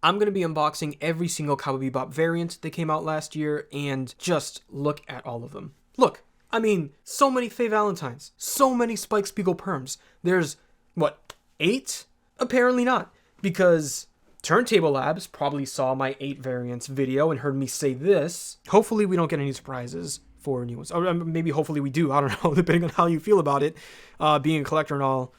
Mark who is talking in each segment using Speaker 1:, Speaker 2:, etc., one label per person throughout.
Speaker 1: I'm going to be unboxing every single Cowboy Bebop variant that came out last year, and just look at all of them. Look, I mean, so many Faye Valentines, so many Spike Spiegel perms. There's, what, 8? Apparently not, because Turntable Labs probably saw my 8 variants video and heard me say this. Hopefully we don't get any surprises for new ones. Or maybe hopefully we do, I don't know, depending on how you feel about it, being a collector and all.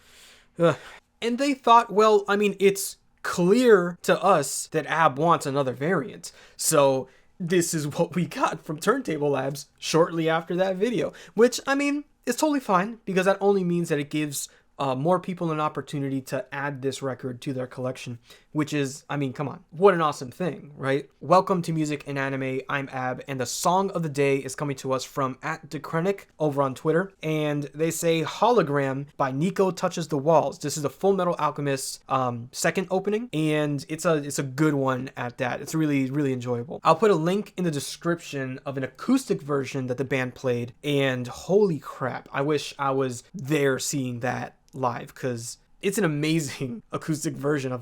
Speaker 1: And they thought, well, I mean, it's clear to us that AB wants another variant. So this is what we got from Turntable Labs shortly after that video, which, I mean, is totally fine, because that only means that it gives more people an opportunity to add this record to their collection, which is, I mean, come on, what an awesome thing, right? Welcome to Music and Anime, I'm Ab, and the song of the day is coming to us from @Dekrennic over on Twitter, and they say Hologram by NICO touches the walls. This is the Full Metal Alchemist second opening, and it's a good one at that. It's really, really enjoyable. I'll put a link in the description of an acoustic version that the band played, and holy crap, I wish I was there seeing that live, because it's an amazing acoustic version of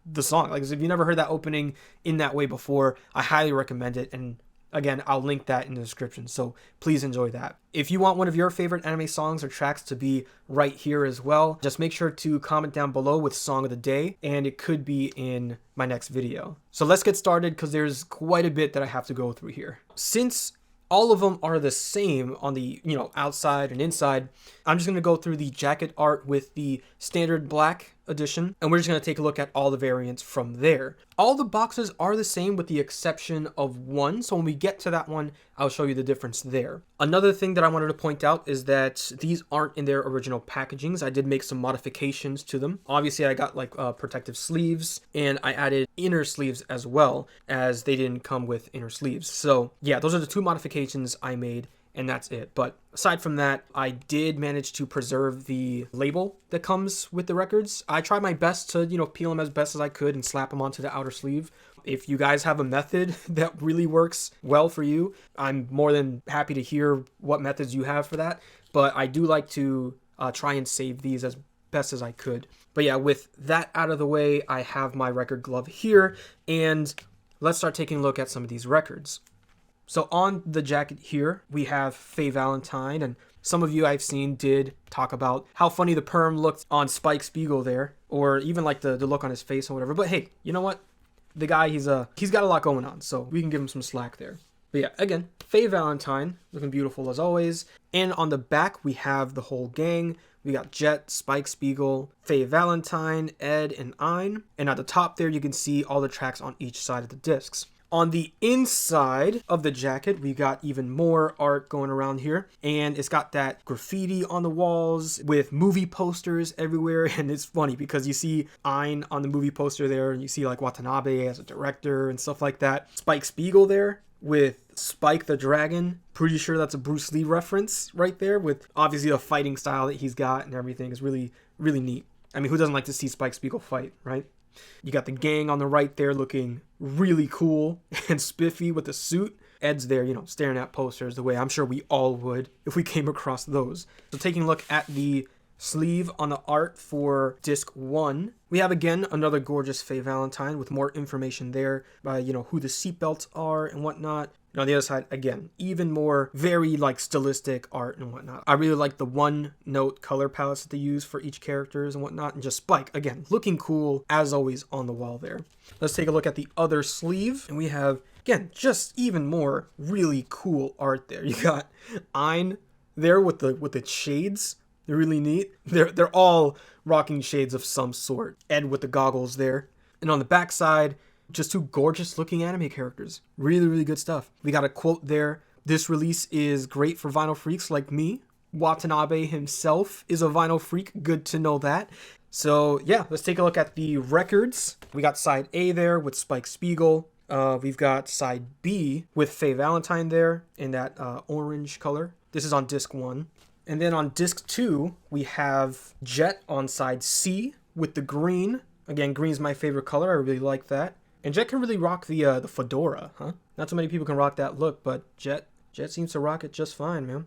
Speaker 1: the song. Like, if you've never heard that opening in that way before, I highly recommend it, and again, I'll link that in the description, so please enjoy that. If you want one of your favorite anime songs or tracks to be right here as well, just make sure to comment down below with song of the day, and it could be in my next video. So let's get started, because there's quite a bit that I have to go through here. Since all of them are the same on the, outside and inside, I'm just going to go through the jacket art with the standard black edition, and we're just going to take a look at all the variants from there. All the boxes are the same with the exception of one, so when we get to that one, I'll show you the difference there. Another thing that I wanted to point out is that these aren't in their original packagings. I did make some modifications to them. Obviously, I got like protective sleeves, and I added inner sleeves as well, as they didn't come with inner sleeves. So yeah, those are the 2 modifications I made, and that's it. But aside from that, I did manage to preserve the label that comes with the records. I tried my best to, peel them as best as I could and slap them onto the outer sleeve. If you guys have a method that really works well for you, I'm more than happy to hear what methods you have for that. But I do like to try and save these as best as I could. But yeah, with that out of the way, I have my record glove here, and let's start taking a look at some of these records. So on the jacket here, we have Faye Valentine, and some of you I've seen did talk about how funny the perm looked on Spike Spiegel there, or even like the look on his face or whatever. But hey, you know what? The guy, he's got a lot going on, so we can give him some slack there. But yeah, again, Faye Valentine, looking beautiful as always. And on the back, we have the whole gang. We got Jet, Spike Spiegel, Faye Valentine, Ed, and Ein. And at the top there, you can see all the tracks on each side of the discs. On the inside of the jacket, we got even more art going around here, and it's got that graffiti on the walls with movie posters everywhere. And it's funny because you see Ein on the movie poster there, and you see like Watanabe as a director and stuff like that. Spike Spiegel there with Spike the Dragon. Pretty sure that's a Bruce Lee reference right there, with obviously the fighting style that he's got and everything is really, really neat. I mean, who doesn't like to see Spike Spiegel fight, right? You got the gang on the right there looking really cool and spiffy with the suit. Ed's there, staring at posters the way I'm sure we all would if we came across those. So taking a look at the sleeve on the art for disc 1, we have again another gorgeous Faye Valentine with more information there by, who the seatbelts are and whatnot. And on the other side, again, even more very like stylistic art and whatnot. I really like the 1-note color palettes that they use for each characters and whatnot. And just Spike, again, looking cool as always on the wall there. Let's take a look at the other sleeve. And we have, again, just even more really cool art there. You got Ein there with the shades. They're really neat. They're all rocking shades of some sort. Ed with the goggles there. And on the back side, just 2 gorgeous looking anime characters. Really, really good stuff. We got a quote there. This release is great for vinyl freaks like me. Watanabe himself is a vinyl freak. Good to know that. So yeah, let's take a look at the records. We got side A there with Spike Spiegel. We've got side B with Faye Valentine there in that orange color. This is on disc 1. And then on disc 2, we have Jet on side C with the green. Again, green's my favorite color. I really like that. And Jet can really rock the fedora, huh? Not so many people can rock that look, but Jet seems to rock it just fine, man.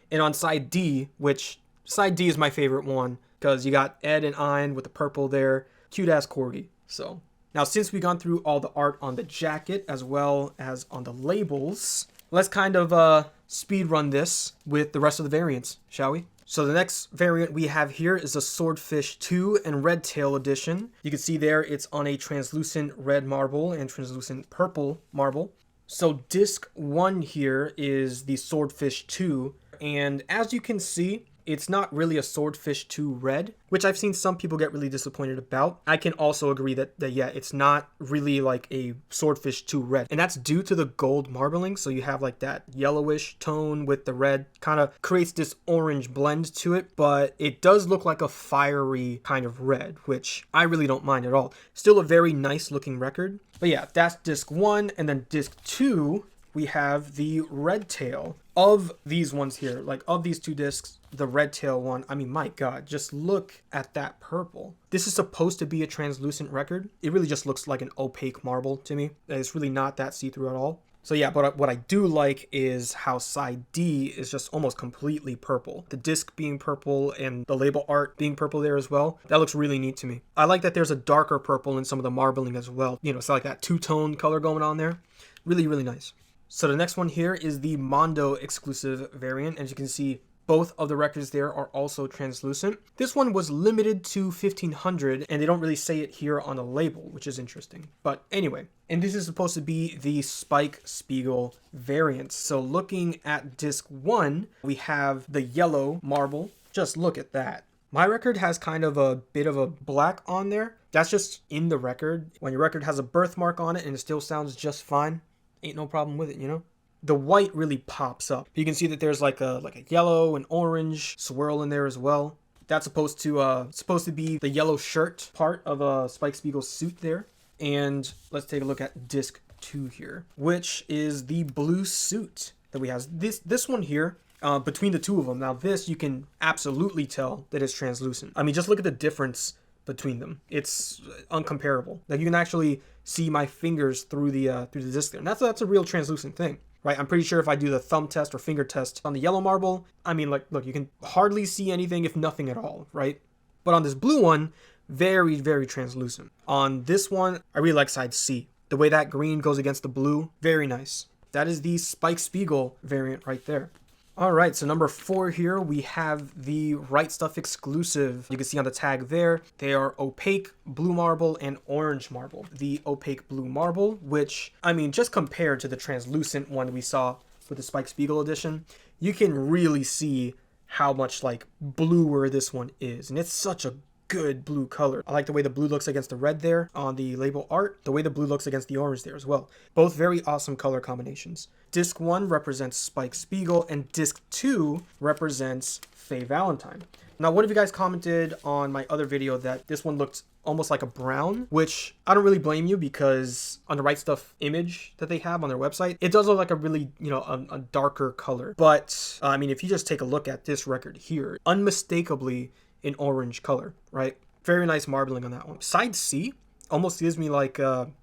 Speaker 1: And on side D, which side D is my favorite one, because you got Ed and Ein with the purple there. Cute-ass corgi. So, Now, since we've gone through all the art on the jacket as well as on the labels, let's kind of speed run this with the rest of the variants, shall we? So the next variant we have here is the Swordfish II and Redtail edition. You can see there it's on a translucent red marble and translucent purple marble. So disc 1 here is the Swordfish II, and as you can see, it's not really a Swordfish II Red, which I've seen some people get really disappointed about. I can also agree that yeah, it's not really like a Swordfish II Red. And that's due to the gold marbling. So you have like that yellowish tone with the red, kind of creates this orange blend to it. But it does look like a fiery kind of red, which I really don't mind at all. Still a very nice looking record. But yeah, that's disc 1. And then disc 2, we have the Redtail. Of these ones here, like of these 2 discs, the Redtail one, I mean, my God, just look at that purple. This is supposed to be a translucent record. It really just looks like an opaque marble to me. It's really not that see-through at all. So yeah, but what I do like is how side D is just almost completely purple. The disc being purple and the label art being purple there as well. That looks really neat to me. I like that there's a darker purple in some of the marbling as well. You know, it's like that two-tone color going on there. Really, really nice. So the next one here is the Mondo exclusive variant. As you can see, both of the records there are also translucent. This one was limited to 1500, and they don't really say it here on the label, which is interesting. But anyway, and this is supposed to be the Spike Spiegel variant. So looking at disc 1, we have the yellow marble. Just look at that. My record has kind of a bit of a black on there. That's just in the record. When your record has a birthmark on it and it still sounds just fine, ain't no problem with it, you know? The white really pops up. You can see that there's like a yellow and orange swirl in there as well. That's supposed to be the yellow shirt part of Spike Spiegel's suit there. And let's take a look at disc 2 here, which is the blue suit that we have. This one here, between the 2 of them. Now this, you can absolutely tell that it's translucent. I mean, just look at the difference between them. It's uncomparable. Like you can actually see my fingers through the disc there. And that's a real translucent thing, right? I'm pretty sure if I do the thumb test or finger test on the yellow marble, I mean, like, look, you can hardly see anything, if nothing at all, right? But on this blue one, very, very translucent. On this one, I really like side C. The way that green goes against the blue, very nice. That is the Spike Spiegel variant right there. All right, so number 4 here, we have the RIGHTSTUF exclusive. You can see on the tag there, they are opaque blue marble and orange marble. The opaque blue marble, which, I mean, just compared to the translucent one we saw with the Spike Spiegel edition, you can really see how much like bluer this one is. And it's such a good blue color. I like the way the blue looks against the red there on the label art, the way the blue looks against the orange there as well. Both very awesome color combinations. Disc 1 represents Spike Spiegel and disc 2 represents Faye Valentine. Now, one of you guys commented on my other video that this one looked almost like a brown, which I don't really blame you because on the RIGHTSTUF image that they have on their website, it does look like a really, you know, a darker color. But I mean, if you just take a look at this record here, unmistakably in orange color, right? Very nice marbling on that one. Side C almost gives me like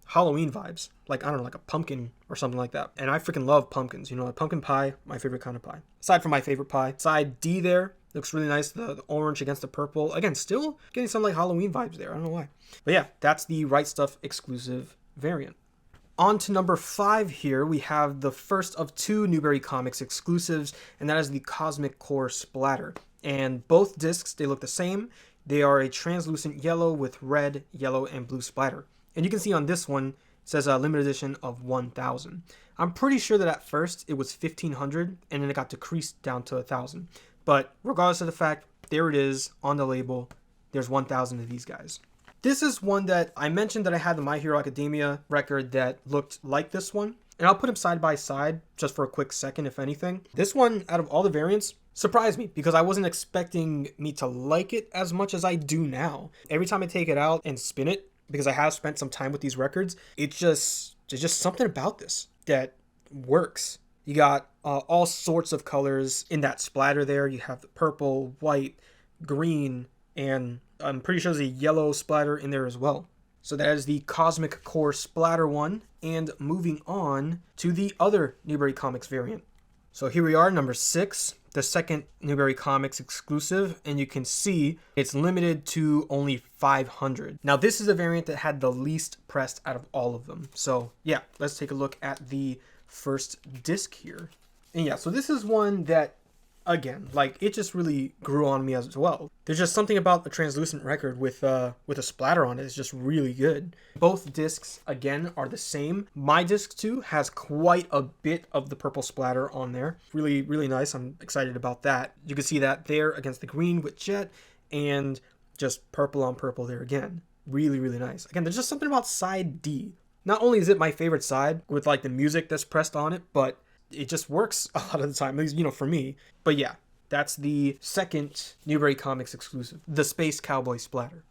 Speaker 1: Halloween vibes. Like, I don't know, like a pumpkin or something like that. And I freaking love pumpkins, you know, like pumpkin pie, my favorite kind of pie. Aside from my favorite pie. Side D there looks really nice, the orange against the purple. Again, still getting some like Halloween vibes there. I don't know why. But yeah, that's the RIGHTSTUF exclusive variant. On to number 5 here, we have the first of 2 Newberry Comics exclusives, and that is the Cosmic Core Splatter. And both discs, they look the same. They are a translucent yellow with red, yellow, and blue splatter. And you can see on this one, it says a limited edition of 1,000. I'm pretty sure that at first it was 1,500 and then it got decreased down to 1,000. But regardless of the fact, there it is on the label. There's 1,000 of these guys. This is one that I mentioned that I had the My Hero Academia record that looked like this one. And I'll put them side by side just for a quick second, if anything. This one, out of all the variants, surprised me because I wasn't expecting me to like it as much as I do now. Every time I take it out and spin it, because I have spent some time with these records, there's just something about this that works. You got all sorts of colors in that splatter there. You have the purple, white, green, and I'm pretty sure there's a yellow splatter in there as well. So that is the Cosmic Core Splatter one. And moving on to the other Newberry Comics variant. So here we are, number 6, the second Newberry Comics exclusive, and you can see it's limited to only 500. Now, this is a variant that had the least pressed out of all of them. So yeah, let's take a look at the first disc here. And yeah, so this is one that, again, like, it just really grew on me as well. There's just something about the translucent record with a splatter on it. It's just really good. Both discs, again, are the same. My disc 2 has quite a bit of the purple splatter on there. Really, really nice. I'm excited about that. You can see that there against the green with Jet, and just purple on purple there again. Really, really nice. Again, there's just something about side D. Not only is it my favorite side with like the music that's pressed on it, but it just works a lot of the time, at least, you know, for me. But yeah, that's the second Newberry Comics exclusive, the Space Cowboy Splatter.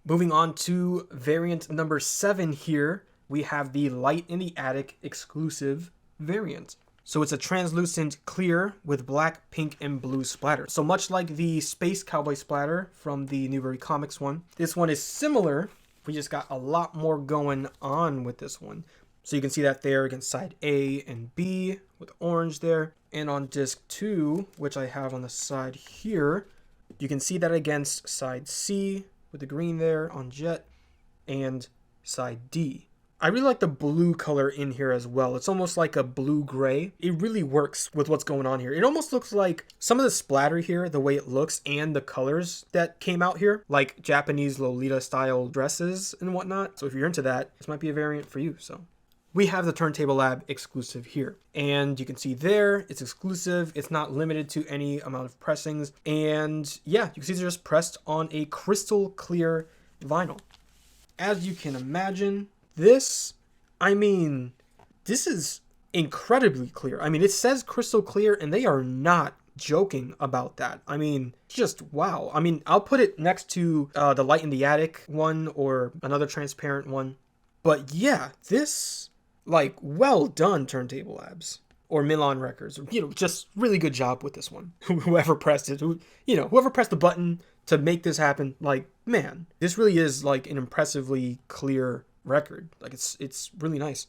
Speaker 1: Moving on to variant number 7 here, we have the Light in the Attic exclusive variant. So it's a translucent clear with black, pink, and blue splatter. So much like the Space Cowboy Splatter from the Newberry Comics one, this one is similar. We just got a lot more going on with this one. So you can see that there against side A and B with orange there. And on disc 2, which I have on the side here, you can see that against side C with the green there on Jet, and side D. I really like the blue color in here as well. It's almost like a blue-gray. It really works with what's going on here. It almost looks like some of the splatter here, the way it looks, and the colors that came out here, like Japanese Lolita-style dresses and whatnot. So if you're into that, this might be a variant for you. So we have the Turntable Lab exclusive here, and you can see there it's exclusive. It's not limited to any amount of pressings, and yeah, you can see it's just pressed on a crystal clear vinyl. As you can imagine, this is incredibly clear. I mean, it says crystal clear, and they are not joking about that. I mean, just wow. I mean, I'll put it next to the Light in the Attic one or another transparent one, but yeah, this, like, well done, Turntable Labs or Milan Records. You know, just really good job with this one. Whoever pressed it, whoever pressed the button to make this happen, like, man, this really is like an impressively clear record. Like, it's really nice.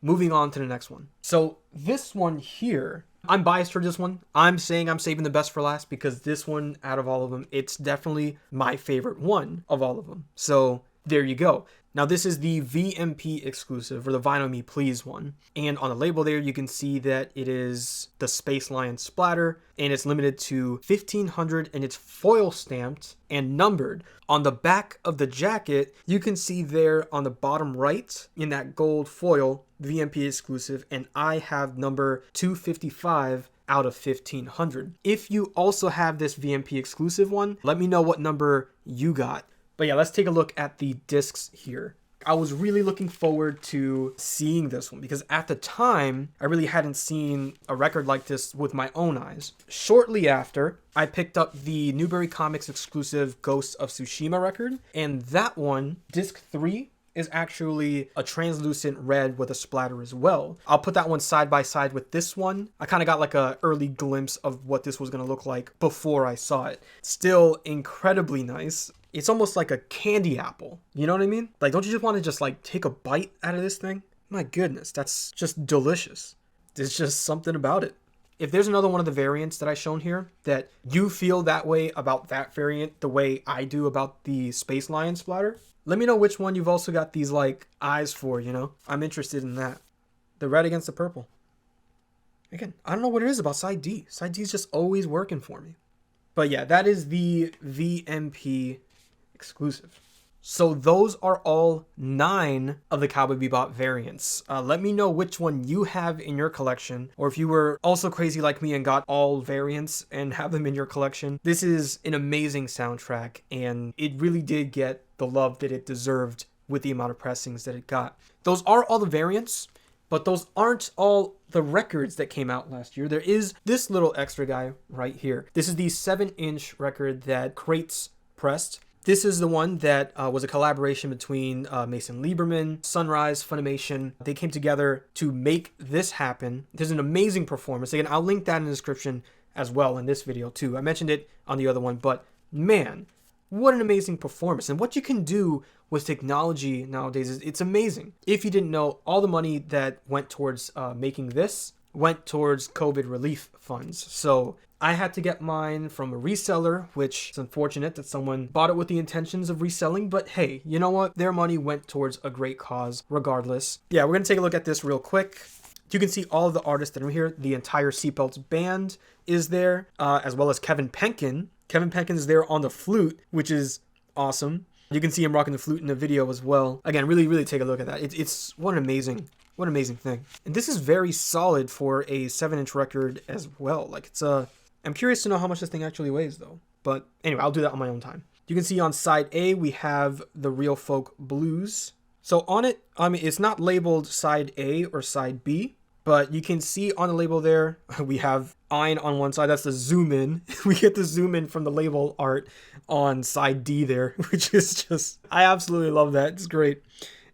Speaker 1: Moving on to the next one. So this one here, I'm biased for this one. I'm saying I'm saving the best for last because this one, out of all of them, it's definitely my favorite one of all of them. So there you go. Now, this is the VMP exclusive, or the Vinyl Me Please one. And on the label there, you can see that it is the Space Lion Splatter, and it's limited to 1,500, and it's foil stamped and numbered. On the back of the jacket, you can see there on the bottom right, in that gold foil, VMP exclusive, and I have number 255 out of 1,500. If you also have this VMP exclusive one, let me know what number you got. But yeah, let's take a look at the discs here. I was really looking forward to seeing this one because at the time, I really hadn't seen a record like this with my own eyes. Shortly after, I picked up the Newberry Comics exclusive Ghosts of Tsushima record, and that one, disc 3, is actually a translucent red with a splatter as well. I'll put that one side by side with this one. I kind of got like an early glimpse of what this was going to look like before I saw it. Still incredibly nice. It's almost like a candy apple. You know what I mean? Like, don't you just want to just like take a bite out of this thing? My goodness, that's just delicious. There's just something about it. If there's another one of the variants that I've shown here that you feel that way about that variant the way I do about the Space Lion Splatter, let me know which one you've also got these like eyes for, you know? I'm interested in that. The red against the purple. Again, I don't know what it is about side D. Side D is just always working for me. But yeah, that is the VMP exclusive. So those are all 9 of the Cowboy Bebop variants. Let me know which one you have in your collection, or if you were also crazy like me and got all variants and have them in your collection. This is an amazing soundtrack, and it really did get the love that it deserved with the amount of pressings that it got. Those are all the variants, but those aren't all the records that came out last year. There is this little extra guy right here. This is the 7-inch record that Crates pressed. This is the one that was a collaboration between Mason Lieberman, Sunrise, Funimation. They came together to make this happen. There's an amazing performance. Again, I'll link that in the description as well in this video too. I mentioned it on the other one, but man, what an amazing performance. And what you can do with technology nowadays is it's amazing. If you didn't know, all the money that went towards making this went towards COVID relief funds. So I had to get mine from a reseller, which is unfortunate that someone bought it with the intentions of reselling, but hey, you know what? Their money went towards a great cause regardless. Yeah, we're going to take a look at this real quick. You can see all of the artists that are here. The entire Seatbelts band is there, as well as Kevin Penkin. Kevin Penkin is there on the flute, which is awesome. You can see him rocking the flute in the video as well. Again, really, really take a look at that. It's what an amazing thing. And this is very solid for a 7-inch record as well. Like, it's I'm curious to know how much this thing actually weighs though. But anyway, I'll do that on my own time. You can see on side A, we have the Real Folk Blues. So on it, I mean, it's not labeled side A or side B, but you can see on the label there, we have Ein on one side. That's the zoom in. We get the zoom in from the label art on side D there, which is just, I absolutely love that. It's great.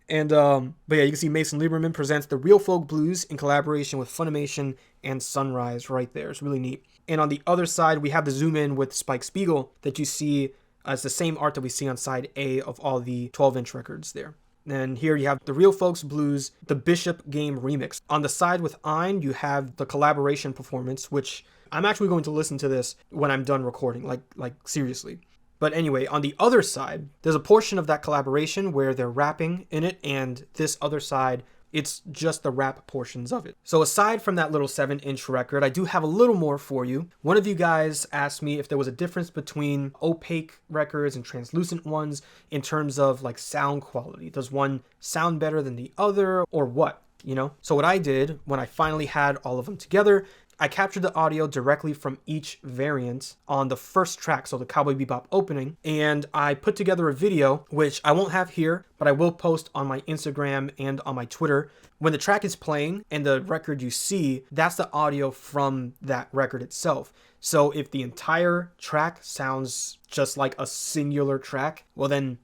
Speaker 1: And, but yeah, you can see Mason Lieberman presents the Real Folk Blues in collaboration with Funimation and Sunrise right there. It's really neat. And on the other side, we have the zoom in with Spike Spiegel that you see as the same art that we see on side A of all the 12-inch records there. And here you have the Real Folks Blues, the Bishop Game Remix. On the side with Ein, you have the collaboration performance, which I'm actually going to listen to this when I'm done recording, like seriously. But anyway, on the other side, there's a portion of that collaboration where they're rapping in it, and this other side, it's just the rap portions of it. So aside from that little 7-inch record, I do have a little more for you. One of you guys asked me if there was a difference between opaque records and translucent ones in terms of like sound quality. Does one sound better than the other or what? You know? So what I did when I finally had all of them together, I captured the audio directly from each variant on the first track, so the Cowboy Bebop opening, and I put together a video, which I won't have here, but I will post on my Instagram and on my Twitter. When the track is playing and the record you see, that's the audio from that record itself. So if the entire track sounds just like a singular track, well then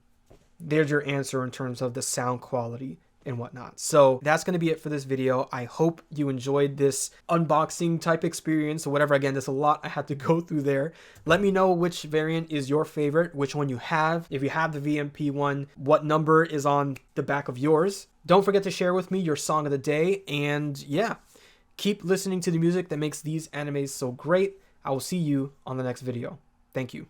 Speaker 1: there's your answer in terms of the sound quality and whatnot. So that's going to be it for this video. I hope you enjoyed this unboxing type experience or whatever. Again, there's a lot I had to go through there. Let me know which variant is your favorite, which one you have. If you have the VMP one, what number is on the back of yours. Don't forget to share with me your song of the day. And yeah, keep listening to the music that makes these animes so great. I will see you on the next video. Thank you.